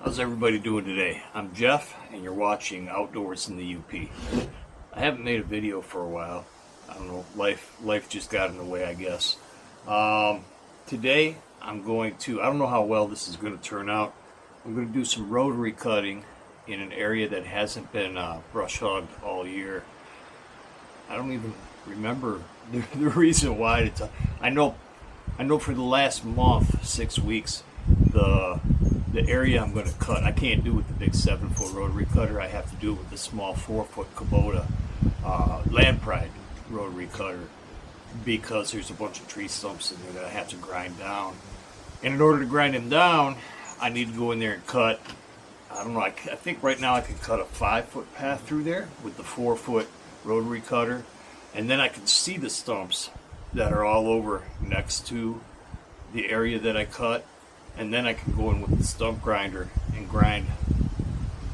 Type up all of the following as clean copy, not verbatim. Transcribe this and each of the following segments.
How's everybody doing today? I'm Jeff, and you're watching Outdoors in the UP. I haven't made a video for a while. I don't know, life just got in the way, I guess. Today, I'm going to, I don't know how well this is going to turn out. I'm going to do some rotary cutting in an area that hasn't been brush hogged all year. I don't even remember the reason why. I know for the last month, 6 weeks, the area I'm going to cut, I can't do it with the big 7-foot rotary cutter. I have to do it with the small 4-foot Kubota Land Pride rotary cutter because there's a bunch of tree stumps in there that I have to grind down. And in order to grind them down, I need to go in there and cut. I don't know, I think right now I can cut a 5-foot path through there with the 4-foot rotary cutter, and then I can see the stumps that are all over next to the area that I cut. And then I can go in with the stump grinder and grind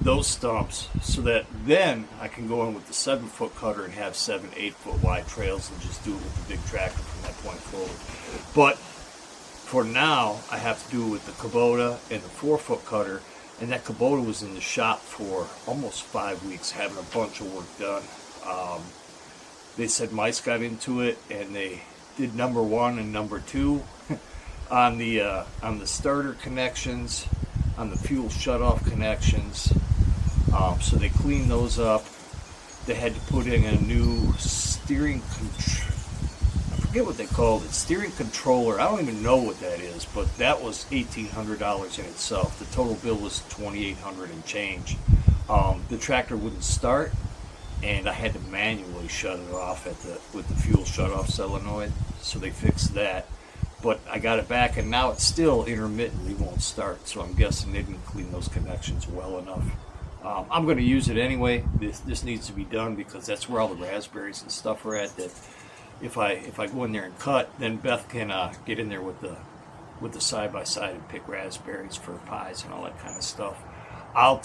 those stumps so that then I can go in with the 7-foot cutter and have 7-8-foot wide trails and just do it with the big tractor from that point forward. But for now, I have to do it with the Kubota and the 4-foot cutter. And that Kubota was in the shop for almost 5 weeks having a bunch of work done. They said mice got into it and they did number 1 and number 2. On the starter connections, on the fuel shutoff connections, so they cleaned those up. They had to put in a new steering I forget what they called it, steering controller. I don't even know what that is, but that was $1,800 in itself. The total bill was $2,800 and change. The tractor wouldn't start, and I had to manually shut it off with the fuel shutoff solenoid. So they fixed that. But I got it back, and now it's still intermittently won't start. So I'm guessing they didn't clean those connections well enough. I'm going to use it anyway. This needs to be done because that's where all the raspberries and stuff are at. That if I go in there and cut, then Beth can get in there with the side-by-side and pick raspberries for pies and all that kind of stuff. I'll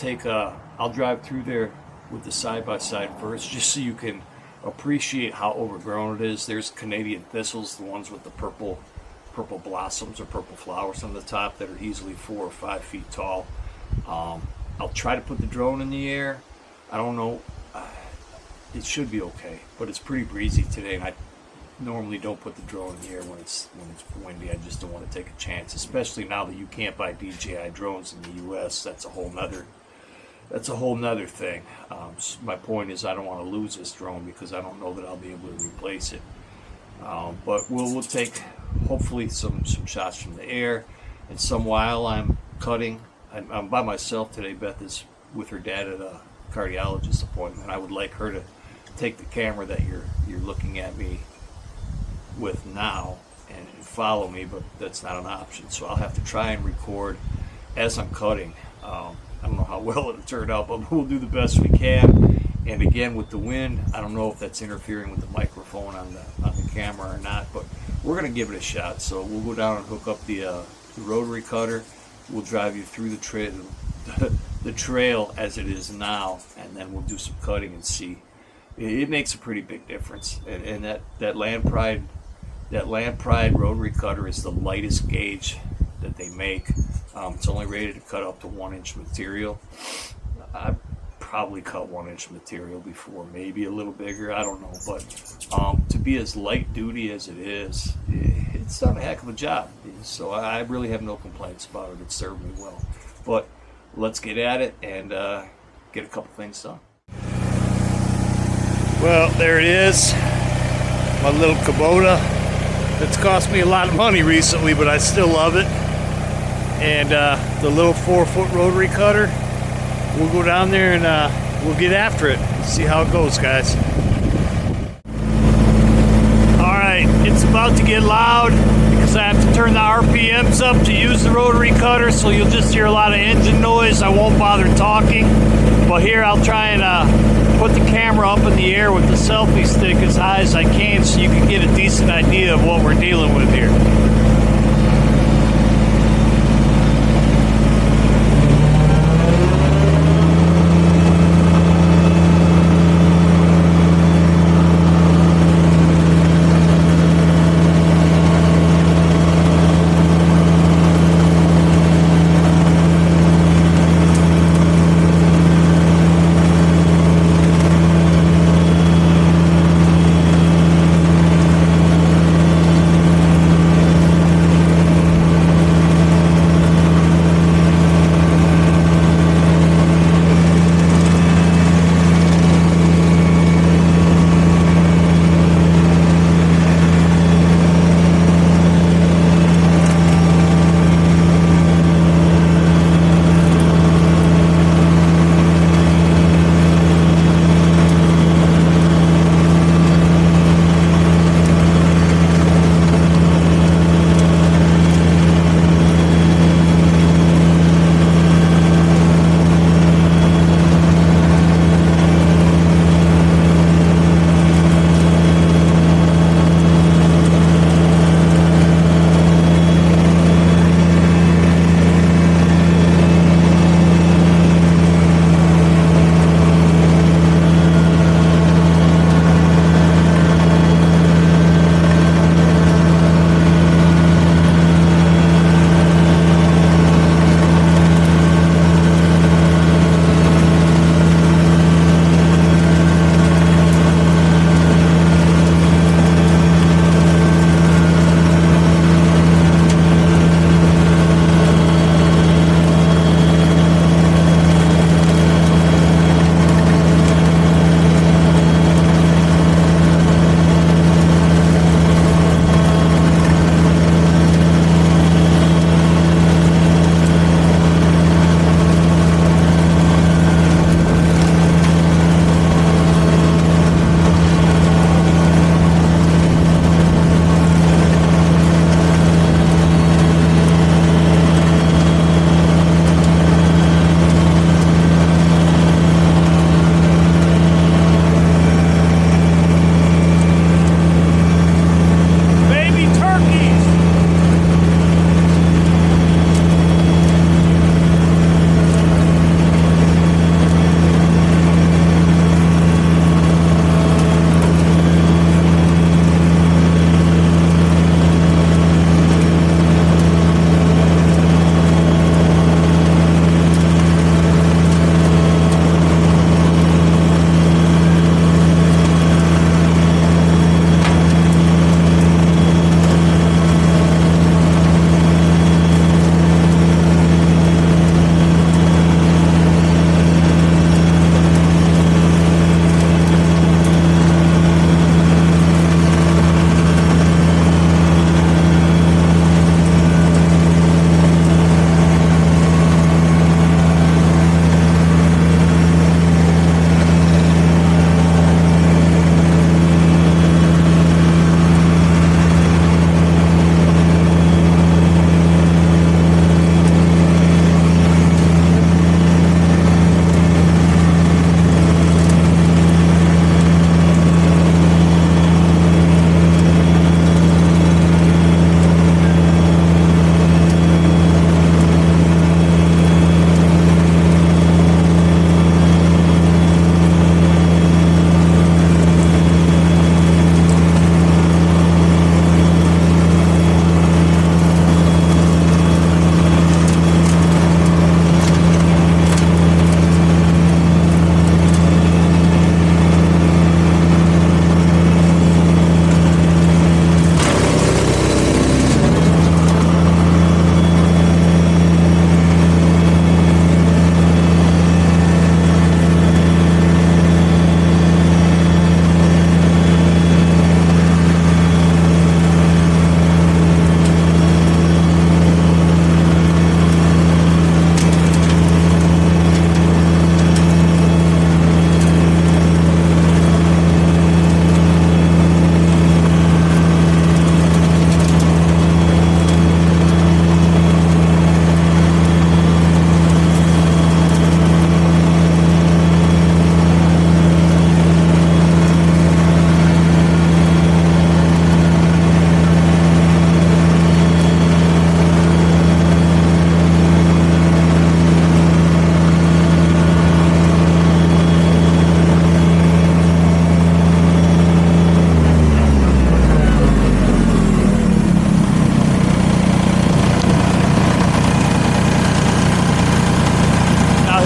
drive through there with the side-by-side first, just so you can appreciate how overgrown it is. There's Canadian thistles, the ones with the purple blossoms or purple flowers on the top that are easily 4 or 5 feet tall. I'll try to put the drone in the air. I don't know. It should be okay, but it's pretty breezy today, and I normally don't put the drone in the air when it's windy. I just don't want to take a chance, especially now that you can't buy DJI drones in the U.S. That's a whole nother thing. So my point is I don't want to lose this drone because I don't know that I'll be able to replace it. But we'll take hopefully some shots from the air, and some while I'm cutting. I'm by myself today. Beth is with her dad at a cardiologist appointment. I would like her to take the camera that you're looking at me with now and follow me, but that's not an option. So I'll have to try and record as I'm cutting. I don't know how well it'll turn out, but we'll do the best we can. And again, with the wind, I don't know if that's interfering with the microphone on the camera or not, but we're going to give it a shot. So we'll go down and hook up the rotary cutter. We'll drive you through the trail as it is now, and then we'll do some cutting and see. It makes a pretty big difference. And that Land Pride rotary cutter is the lightest gauge that they make. It's only rated to cut up to 1-inch material. I've probably cut 1-inch material before, maybe a little bigger, I don't know, but to be as light duty as it is, it's done a heck of a job. So I really have no complaints about it. It served me well. But let's get at it and get a couple things done. Well, there it is, my little Kubota. It's cost me a lot of money recently, but I still love it. And the little 4-foot rotary cutter. We'll go down there and we'll get after it. See how it goes, guys. Alright, it's about to get loud because I have to turn the RPMs up to use the rotary cutter, so you'll just hear a lot of engine noise. I won't bother talking. But here I'll try and put the camera up in the air with the selfie stick as high as I can so you can get a decent idea of what we're dealing with here.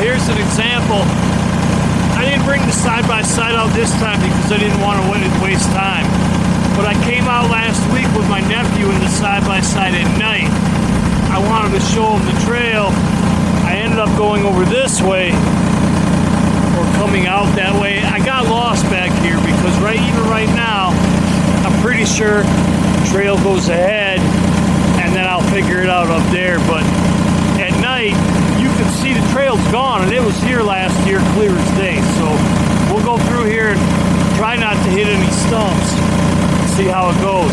here's an example. I didn't bring the side-by-side out this time because I didn't want to waste time. But I came out last week with my nephew in the side-by-side at night. I wanted to show him the trail. I ended up going over this way or coming out that way. I got lost back here because even right now, I'm pretty sure the trail goes ahead and then I'll figure it out up there. But at night, you can see the trail's gone, and it was here last year clear as day. So we'll go through here and try not to hit any stumps, see how it goes.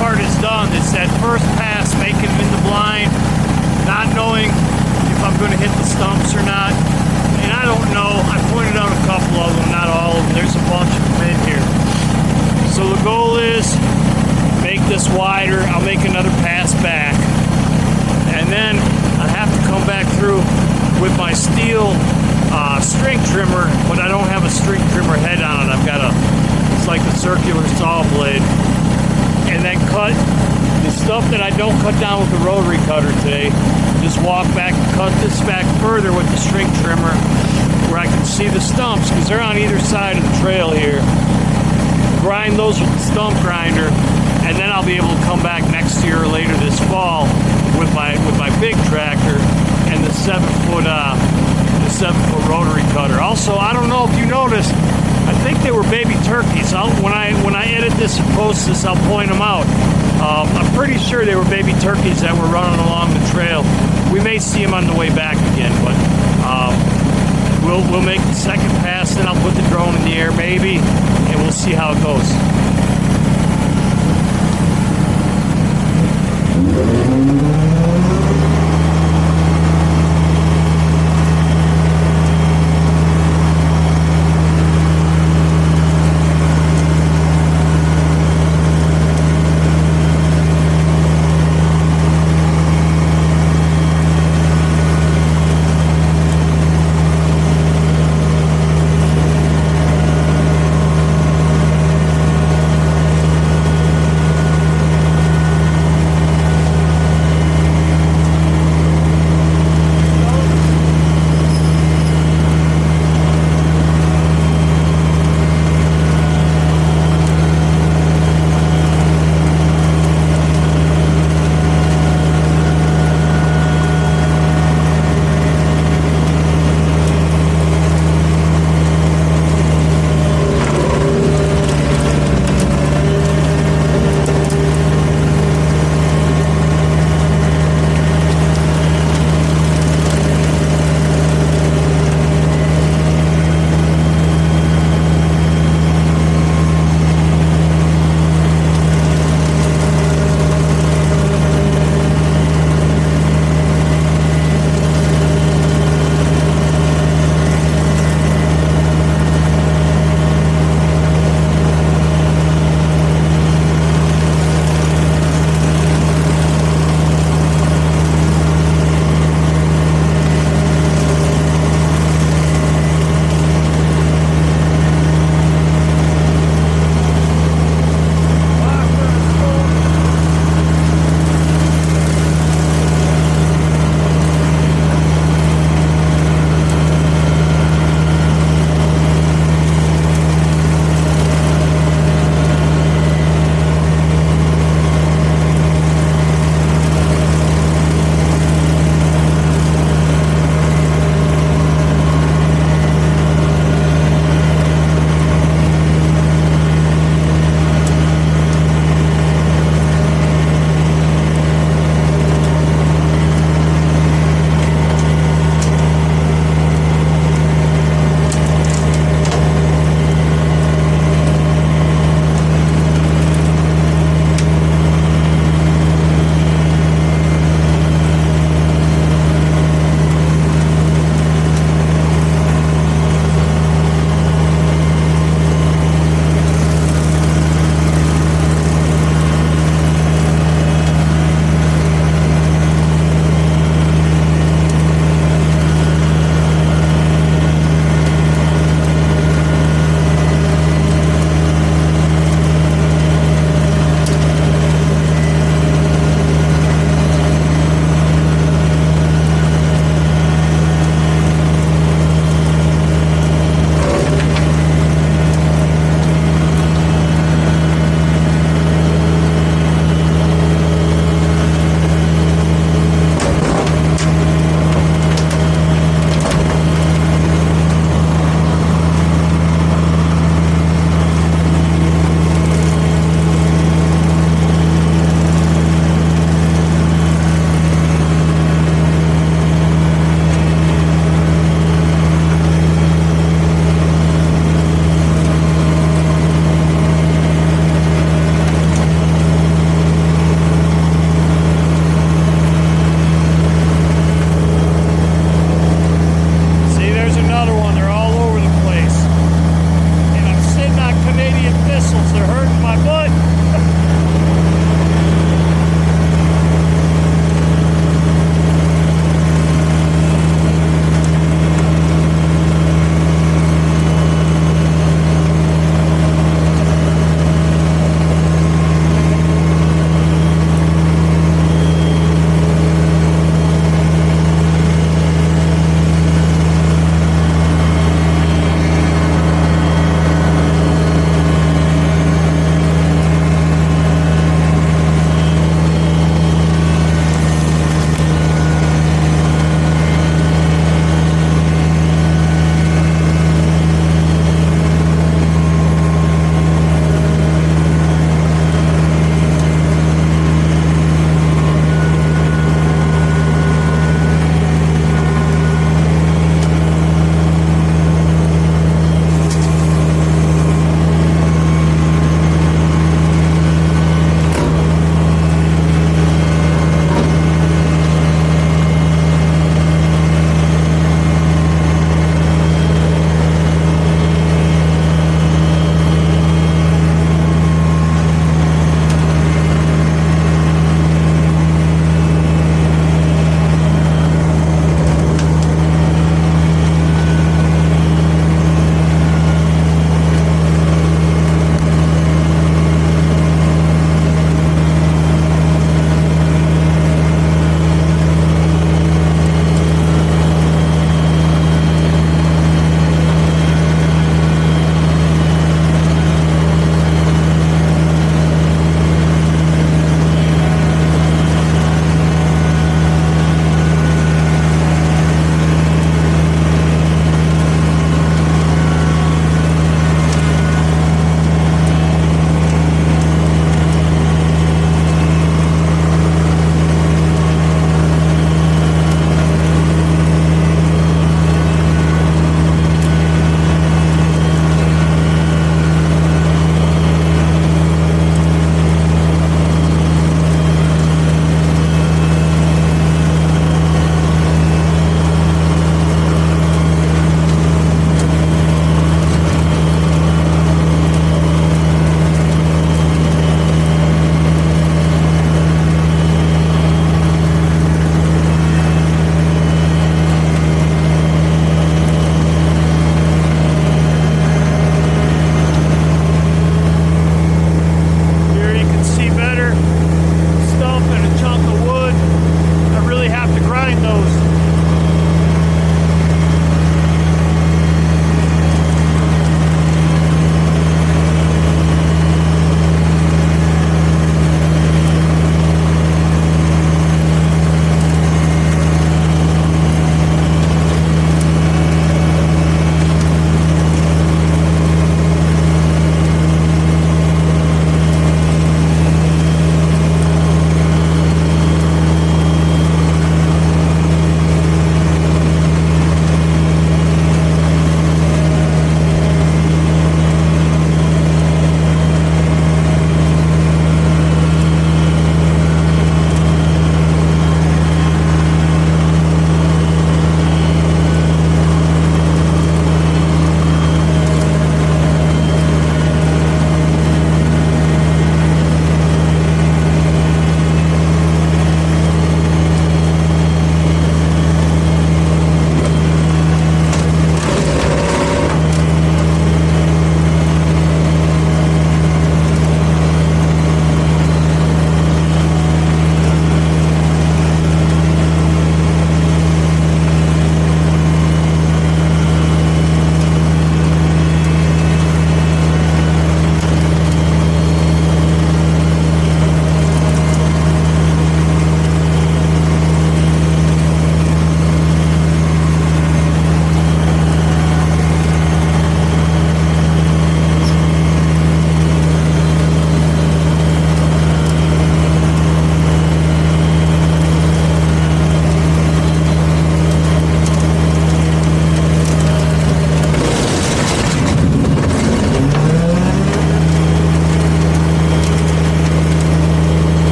part is done. It's that first pass, making them in the blind, not knowing if I'm going to hit the stumps or not. And I don't know. I pointed out a couple of them, not all of them. There's a bunch of them in here. So the goal is make this wider. I'll make another pass back. And then I have to come back through with my steel string trimmer, but I don't have a string trimmer head on it. I've got it's like a circular saw blade. And then cut the stuff that I don't cut down with the rotary cutter today. Just walk back and cut this back further with the string trimmer where I can see the stumps, because they're on either side of the trail here. Grind those with the stump grinder, and then I'll be able to come back next year or later this fall with my big tractor and the 7-foot rotary cutter. Also, I don't know if you noticed, I think they were baby turkeys. When I edit this and post this, I'll point them out. I'm pretty sure they were baby turkeys that were running along the trail. We may see them on the way back again, but we'll make the second pass, then I'll put the drone in the air maybe, and we'll see how it goes.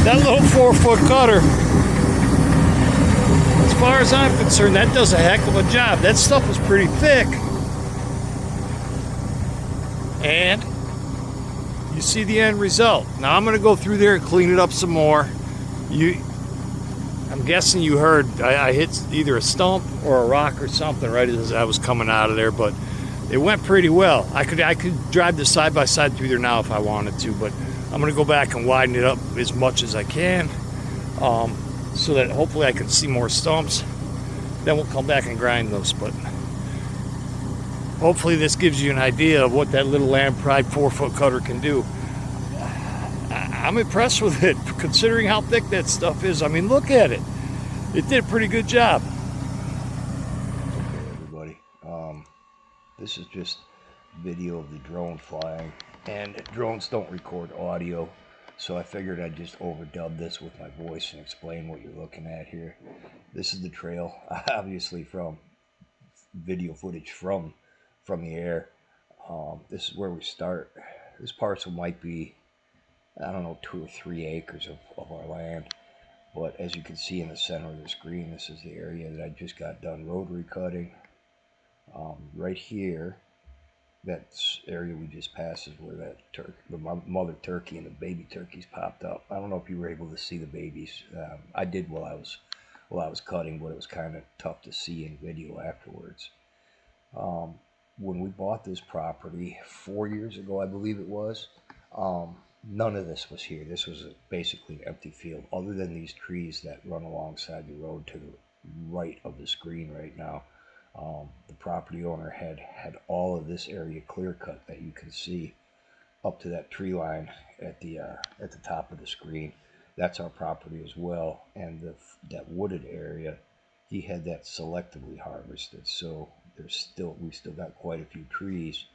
that little 4-foot cutter, as far as I'm concerned, that does a heck of a job. That stuff is pretty thick. And you see the end result. Now I'm going to go through there and clean it up some more. I'm guessing you heard I hit either a stump or a rock or something right as I was coming out of there, but it went pretty well. I could drive this side by side through there now if I wanted to, but I'm going to go back and widen it up as much as I can, so that hopefully I can see more stumps. Then we'll come back and grind those. But hopefully this gives you an idea of what that little Land Pride 4-foot cutter can do. I'm impressed with it, considering how thick that stuff is. I mean, look at it. It did a pretty good job. Okay, everybody. This is just video of the drone flying, and drones don't record audio, so I figured I'd just overdub this with my voice and explain what you're looking at here. This is the trail, obviously from video footage from the air. This is where we start. This parcel might be, I don't know, 2 or 3 acres of our land, but as you can see in the center of the screen, this is the area that I just got done rotary cutting. Right here, that area we just passed is where that the mother turkey and the baby turkeys popped up. I don't know if you were able to see the babies. I did while I was cutting, but it was kind of tough to see in video afterwards. When we bought this property 4 years ago, I believe it was, none of this was here. This was basically an empty field, other than these trees that run alongside the road to the right of the screen right now. The property owner had all of this area clear cut that you can see up to that tree line at the top of the screen. That's our property as well, and that wooded area, he had that selectively harvested. So we still got quite a few trees,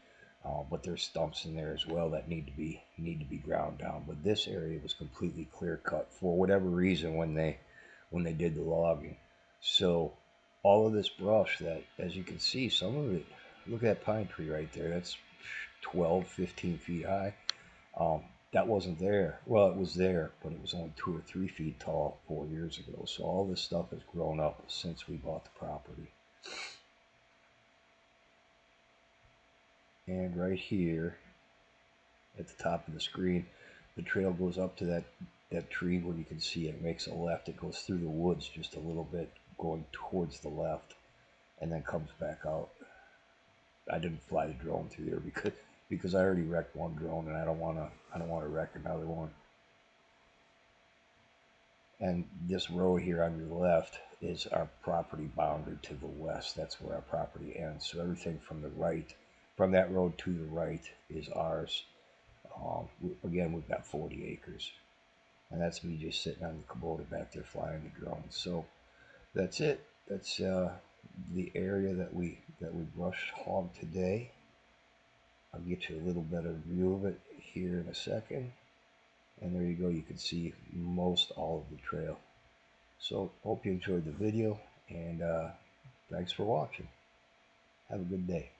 but there's stumps in there as well that need to be ground down. But this area was completely clear cut for whatever reason when they did the logging. So all of this brush that, as you can see, some of it, look at that pine tree right there, that's 12, 15 feet high. That wasn't there. Well, it was there, but it was only 2 or 3 feet tall 4 years ago. So all this stuff has grown up since we bought the property. And right here at the top of the screen, the trail goes up to that tree where you can see it makes a left. It goes through the woods just a little bit, going towards the left, and then comes back out. I didn't fly the drone through there because I already wrecked one drone, and I don't want to wreck another one. And this road here on your left is our property boundary to the west. That's where our property ends. So everything from the right, from that road to the right, is ours. Again, we've got 40 acres. And that's me just sitting on the Kubota back there flying the drone. So that's it. That's the area that we brushed hog today. I'll get you a little better view of it here in a second. And there you go. You can see most all of the trail. So hope you enjoyed the video, and thanks for watching. Have a good day.